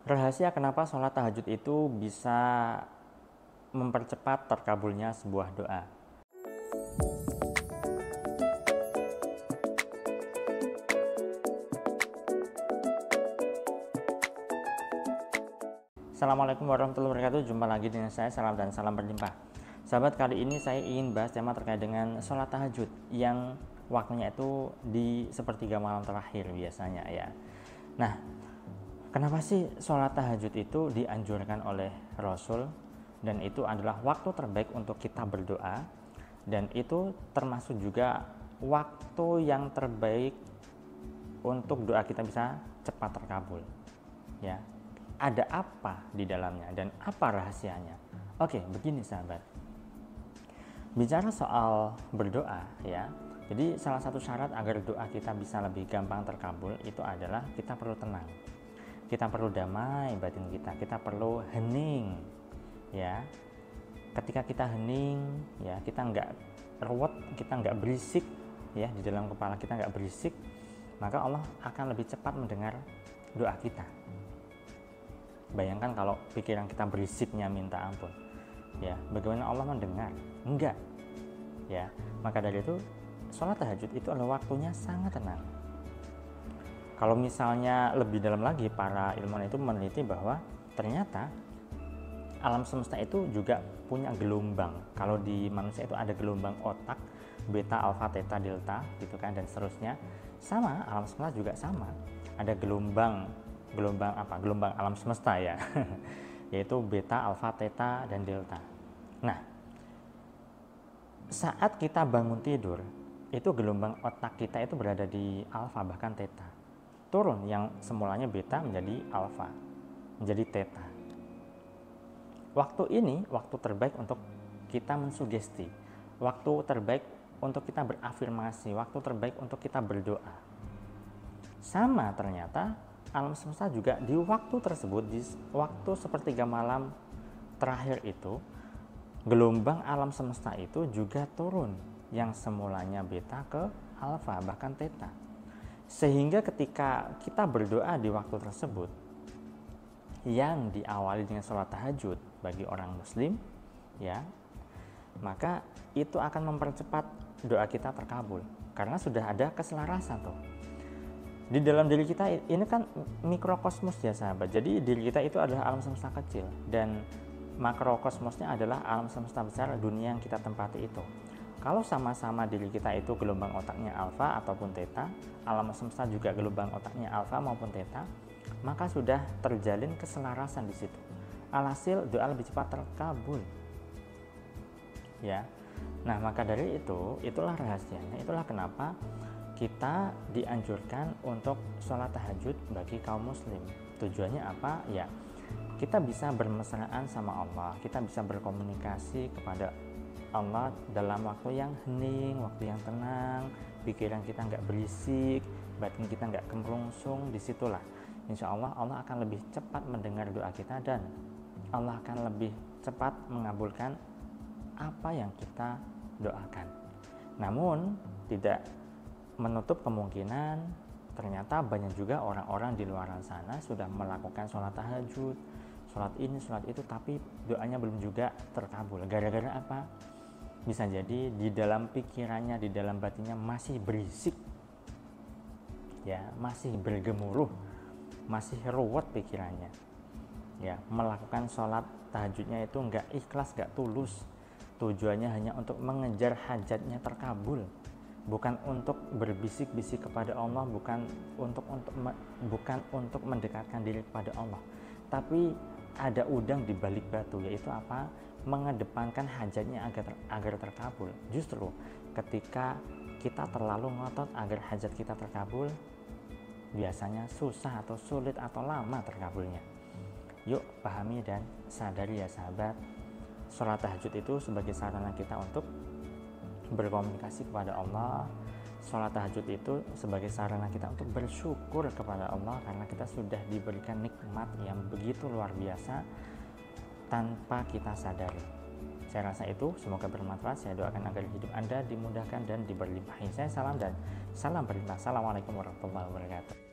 Rahasia kenapa sholat tahajud itu bisa mempercepat terkabulnya sebuah doa. Assalamualaikum warahmatullahi wabarakatuh. Jumpa lagi dengan saya, salam dan salam berlimpah. Sahabat, kali ini saya ingin bahas tema terkait dengan sholat tahajud yang waktunya itu di sepertiga malam terakhir biasanya ya. Nah, kenapa sih sholat tahajud itu dianjurkan oleh Rasul, dan itu adalah waktu terbaik untuk kita berdoa, dan itu termasuk juga waktu yang terbaik untuk doa kita bisa cepat terkabul ya. Ada apa di dalamnya dan apa rahasianya? Oke, begini sahabat. Bicara soal berdoa ya. Jadi salah satu syarat agar doa kita bisa lebih gampang terkabul itu adalah kita perlu tenang. Kita perlu damai batin kita. Kita perlu hening ya. Ketika kita hening ya, kita nggak ruwet, kita nggak berisik ya, di dalam kepala kita nggak berisik, maka Allah akan lebih cepat mendengar doa kita. Bayangkan kalau pikiran kita berisiknya minta ampun ya, bagaimana Allah mendengar? Enggak ya. Maka dari itu sholat tahajud itu adalah waktunya sangat tenang. Kalau misalnya lebih dalam lagi, para ilmuwan itu meneliti bahwa ternyata alam semesta itu juga punya gelombang. Kalau di manusia itu ada gelombang otak, beta, alfa, theta, delta gitu kan, dan seterusnya. Sama, alam semesta juga sama, ada gelombang alam semesta ya yaitu beta, alfa, theta, dan delta. Nah, saat kita bangun tidur itu gelombang otak kita itu berada di alfa, bahkan theta, turun yang semulanya beta menjadi alfa, menjadi theta. Waktu ini waktu terbaik untuk kita mensugesti, waktu terbaik untuk kita berafirmasi, waktu terbaik untuk kita berdoa. Sama, ternyata alam semesta juga di waktu tersebut, di waktu sepertiga malam terakhir itu, gelombang alam semesta itu juga turun yang semulanya beta ke alfa, bahkan theta. Sehingga ketika kita berdoa di waktu tersebut yang diawali dengan sholat tahajud bagi orang muslim ya, maka itu akan mempercepat doa kita terkabul karena sudah ada keselarasan tuh. Di dalam diri kita ini kan mikrokosmos ya sahabat. Jadi diri kita itu adalah alam semesta kecil, dan makrokosmosnya adalah alam semesta besar, dunia yang kita tempati itu. Kalau sama-sama diri kita itu gelombang otaknya alfa ataupun theta, alam semesta juga gelombang otaknya alfa maupun theta, maka sudah terjalin keselarasan di situ. Alhasil doa lebih cepat terkabul. Ya. Nah, maka dari itu, itulah rahasianya. Itulah kenapa kita dianjurkan untuk sholat tahajud bagi kaum muslim. Tujuannya apa? Ya, kita bisa bermesraan sama Allah, kita bisa berkomunikasi kepada Allah dalam waktu yang hening, waktu yang tenang, pikiran kita nggak berisik, batin kita nggak kemerungsung. Disitulah insya Allah Allah akan lebih cepat mendengar doa kita, dan Allah akan lebih cepat mengabulkan apa yang kita doakan. Namun tidak menutup kemungkinan ternyata banyak juga orang-orang di luar sana sudah melakukan sholat tahajud, sholat ini, sholat itu, tapi doanya belum juga terkabul. Gara-gara apa? Bisa jadi di dalam pikirannya, di dalam batinnya masih berisik ya, masih bergemuruh, masih ruwet pikirannya ya. Melakukan sholat tahajudnya itu nggak ikhlas, nggak tulus, tujuannya hanya untuk mengejar hajatnya terkabul, bukan untuk berbisik-bisik kepada Allah, bukan untuk mendekatkan diri kepada Allah, tapi ada udang di balik batu, yaitu apa? Mengedepankan hajatnya agar terkabul. Justru ketika kita terlalu ngotot agar hajat kita terkabul, biasanya susah atau sulit atau lama terkabulnya. Yuk pahami dan sadari ya sahabat, sholat tahajud itu sebagai sarana kita untuk berkomunikasi kepada Allah. Sholat tahajud itu sebagai sarana kita untuk bersyukur kepada Allah karena kita sudah diberikan nikmat yang begitu luar biasa tanpa kita sadari. Saya rasa itu semoga bermanfaat. Saya doakan agar hidup Anda dimudahkan dan diberlimpahi. Saya salam dan salam berlimpah. Assalamualaikum warahmatullahi wabarakatuh.